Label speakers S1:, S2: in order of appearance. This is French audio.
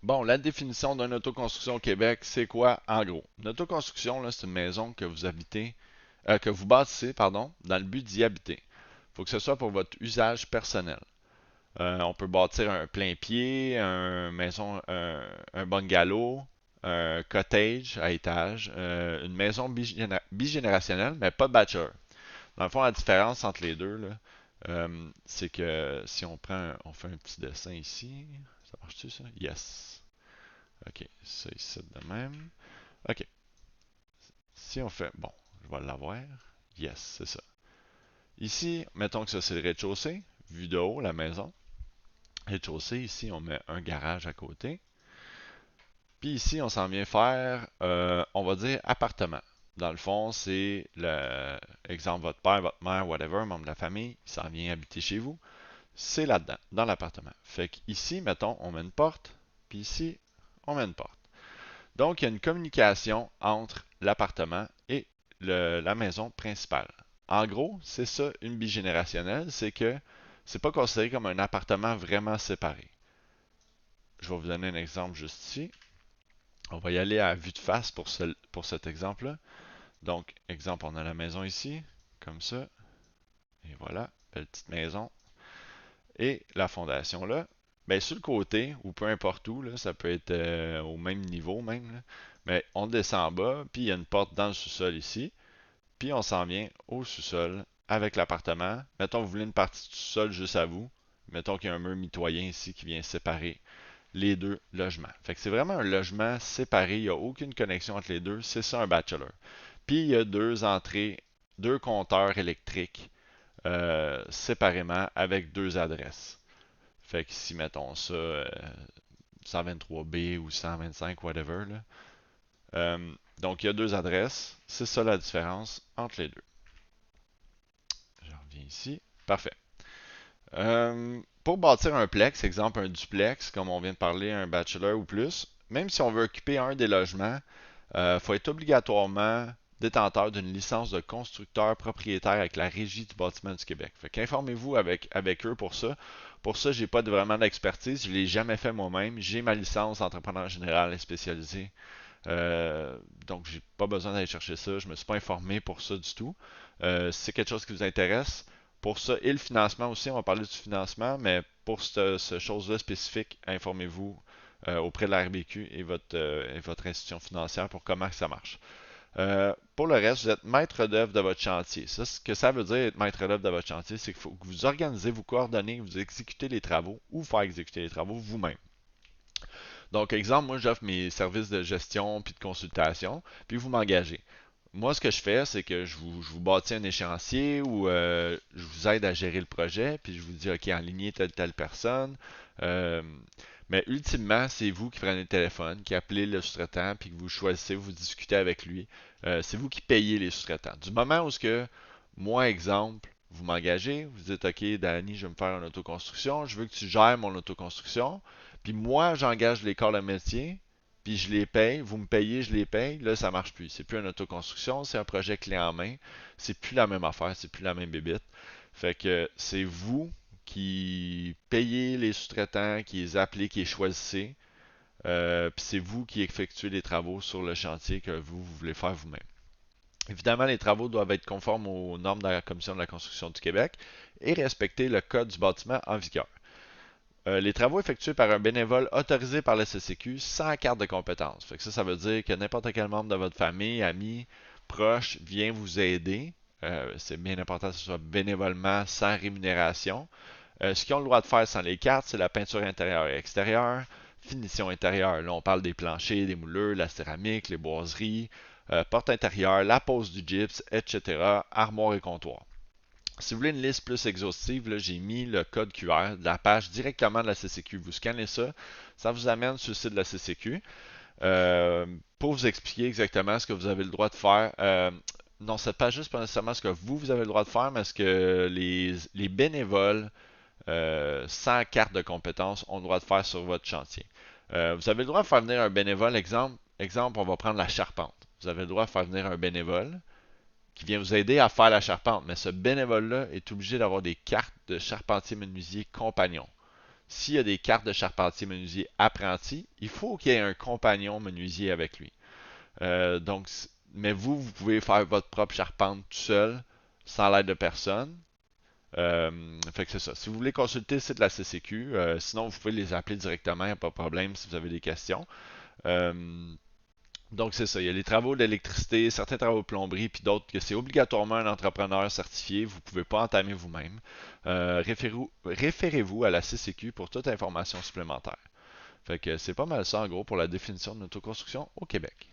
S1: Bon, la définition d'une autoconstruction au Québec, c'est quoi en gros? Une autoconstruction, là, c'est une maison que vous habitez, que vous bâtissez, pardon, dans le but d'y habiter. Il faut que ce soit pour votre usage personnel. On peut bâtir un plein pied, un bungalow, un cottage à étage, une maison bigénérationnelle, mais pas bachelor. Dans le fond, la différence entre les deux, là, c'est que si on fait un petit dessin ici, ça marche-tu ça? Yes. Ok, ça ici de même. Ok, si on fait, bon, je vais l'avoir. Yes, c'est ça. Ici, mettons que ça c'est le rez-de-chaussée, vue de haut, la maison. Rez-de-chaussée, ici on met un garage à côté. Puis ici, on s'en vient faire, on va dire appartement. Dans le fond, c'est exemple, votre père, votre mère, whatever, un membre de la famille, il s'en vient habiter chez vous. C'est là-dedans, dans l'appartement. Fait qu'ici, mettons, on met une porte, puis ici, on met une porte. Donc, il y a une communication entre l'appartement et la maison principale. En gros, c'est ça une bigénérationnelle, c'est que c'est pas considéré comme un appartement vraiment séparé. Je vais vous donner un exemple juste ici. On va y aller à vue de face pour cet exemple-là. Donc, exemple, on a la maison ici, comme ça. Et voilà, belle petite maison. Et la fondation là. Ben, sur le côté, ou peu importe où, là, ça peut être au même niveau même, là, mais on descend en bas, puis il y a une porte dans le sous-sol ici, puis on s'en vient au sous-sol avec l'appartement. Mettons que vous voulez une partie du sous-sol juste à vous. Mettons qu'il y a un mur mitoyen ici qui vient séparer les deux logements. Fait que c'est vraiment un logement séparé, il n'y a aucune connexion entre les deux, c'est ça un bachelor. Puis il y a deux entrées, deux compteurs électriques séparément avec deux adresses. Fait que si mettons ça 123B ou 125, whatever, là. Donc il y a deux adresses, c'est ça la différence entre les deux. Je reviens ici. Parfait. Pour bâtir un plex, exemple un duplex, comme on vient de parler, un bachelor ou plus, même si on veut occuper un des logements, il faut être obligatoirement détenteur d'une licence de constructeur propriétaire avec la Régie du bâtiment du Québec. Fait qu'informez-vous avec eux pour ça. Pour ça, j'ai pas vraiment d'expertise, je l'ai jamais fait moi-même. J'ai ma licence d'entrepreneur général et spécialisé. Donc, j'ai pas besoin d'aller chercher ça. Je me suis pas informé pour ça du tout. Si c'est quelque chose qui vous intéresse, pour ça et le financement aussi, on va parler du financement, mais pour ce chose-là spécifique, informez-vous auprès de la RBQ et votre institution financière pour comment ça marche. Pour le reste, vous êtes maître d'œuvre de votre chantier. Ça, ce que ça veut dire être maître d'œuvre de votre chantier, c'est qu'il faut que vous organisez, vous coordonnez, vous exécutez les travaux ou faire exécuter les travaux vous-même. Donc, exemple, moi, j'offre mes services de gestion puis de consultation, puis vous m'engagez. Moi, ce que je fais, c'est que je vous bâtis un échéancier ou je vous aide à gérer le projet, puis je vous dis, OK, enlignez telle personne. Euh, mais ultimement, c'est vous qui prenez le téléphone, qui appelez le sous-traitant, puis que vous choisissez, vous discutez avec lui. C'est vous qui payez les sous-traitants. Du moment où ce que, moi, exemple, vous m'engagez, vous dites, OK, Danny, je vais me faire une autoconstruction, je veux que tu gères mon autoconstruction, puis moi, j'engage les corps de métier, puis je les paye, vous me payez, je les paye, là, ça marche plus. C'est plus une autoconstruction, c'est un projet clé en main. C'est plus la même affaire, c'est plus la même bébite. Fait que c'est vous qui payez les sous-traitants, qui les appelez, qui les choisissez. Puis c'est vous qui effectuez les travaux sur le chantier que vous voulez faire vous-même. Évidemment, les travaux doivent être conformes aux normes de la Commission de la construction du Québec et respecter le code du bâtiment en vigueur. Les travaux effectués par un bénévole autorisé par la CCQ sans carte de compétence. Fait que ça veut dire que n'importe quel membre de votre famille, ami, proche vient vous aider. C'est bien important que ce soit bénévolement, sans rémunération. Ce qu'ils ont le droit de faire sans les cartes, c'est la peinture intérieure et extérieure, finition intérieure. Là, on parle des planchers, des moulures, la céramique, les boiseries, porte intérieure, la pose du gypse, etc., armoire et comptoir. Si vous voulez une liste plus exhaustive, là, j'ai mis le code QR de la page directement de la CCQ. Vous scannez ça, ça vous amène sur le site de la CCQ pour vous expliquer exactement ce que vous avez le droit de faire. Non, cette page-là, c'est pas nécessairement ce que vous avez le droit de faire, mais ce que les bénévoles sans carte de compétence ont le droit de faire sur votre chantier. Vous avez le droit de faire venir un bénévole, exemple, on va prendre la charpente. Vous avez le droit de faire venir un bénévole qui vient vous aider à faire la charpente. Mais ce bénévole-là est obligé d'avoir des cartes de charpentier menuisier compagnon. s'il y a des cartes de charpentier menuisier apprenti, il faut qu'il y ait un compagnon menuisier avec lui. Mais vous pouvez faire votre propre charpente tout seul, sans l'aide de personne. Fait que c'est ça. Si vous voulez consulter le site de la CCQ, sinon vous pouvez les appeler directement, il n'y a pas de problème si vous avez des questions. Euh, donc c'est ça. Il y a les travaux d'électricité, certains travaux de plomberie, puis d'autres que c'est obligatoirement un entrepreneur certifié. Vous ne pouvez pas entamer vous-même. Référez-vous à la CCQ pour toute information supplémentaire. Fait que c'est pas mal ça en gros pour la définition de l'autoconstruction au Québec.